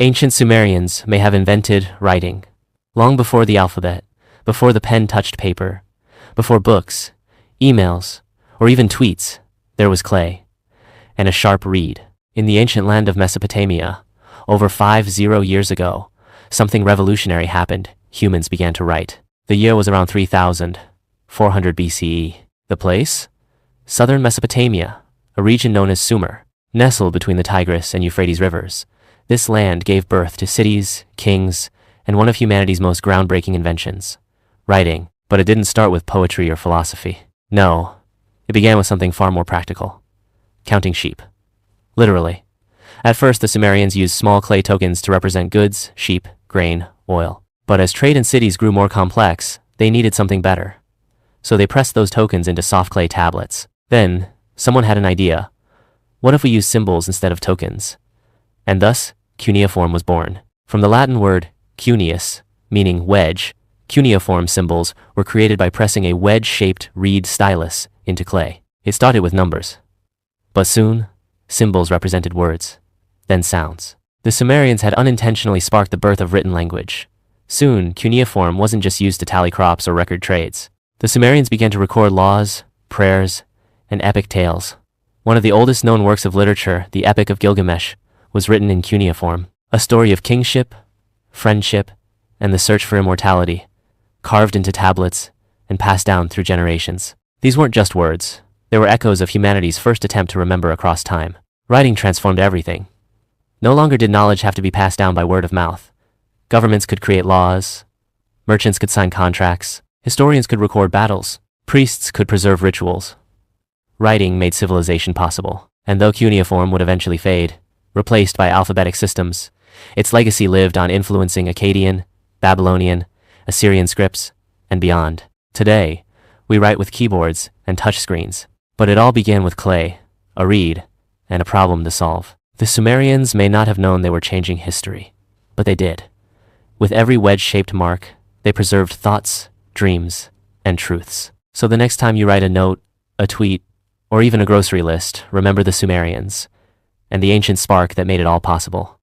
Ancient Sumerians may have invented writing. Long before the alphabet, before the pen touched paper, before books, emails, or even tweets, there was clay and a sharp reed. In the ancient land of Mesopotamia, over 50 years ago, something revolutionary happened. Humans began to write. The year was around 3400 BCE. The place? Southern Mesopotamia, a region known as Sumer, nestled between the Tigris and Euphrates rivers. This land gave birth to cities, kings, and one of humanity's most groundbreaking inventions, writing. But it didn't start with poetry or philosophy. No, it began with something far more practical: counting sheep. Literally. At first, the Sumerians used small clay tokens to represent goods, sheep, grain, oil. But as trade and cities grew more complex, they needed something better. So they pressed those tokens into soft clay tablets. Then, someone had an idea. What if we use symbols instead of tokens? And thus, cuneiform was born. From the Latin word cuneus, meaning wedge, cuneiform symbols were created by pressing a wedge-shaped reed stylus into clay. It started with numbers. But soon, symbols represented words, then sounds. The Sumerians had unintentionally sparked the birth of written language. Soon, cuneiform wasn't just used to tally crops or record trades. The Sumerians began to record laws, prayers, and epic tales. One of the oldest known works of literature, the Epic of Gilgamesh, was written in cuneiform, a story of kingship, friendship, and the search for immortality, carved into tablets and passed down through generations. These weren't just words. They were echoes of humanity's first attempt to remember across time. Writing transformed everything. No longer did knowledge have to be passed down by word of mouth. Governments could create laws, merchants could sign contracts, historians could record battles, priests could preserve rituals. Writing made civilization possible. And though cuneiform would eventually fade, replaced by alphabetic systems, its legacy lived on, influencing Akkadian, Babylonian, Assyrian scripts, and beyond. Today, we write with keyboards and touchscreens. But it all began with clay, a reed, and a problem to solve. The Sumerians may not have known they were changing history, but they did. With every wedge-shaped mark, they preserved thoughts, dreams, and truths. So the next time you write a note, a tweet, or even a grocery list, remember the Sumerians and the ancient spark that made it all possible.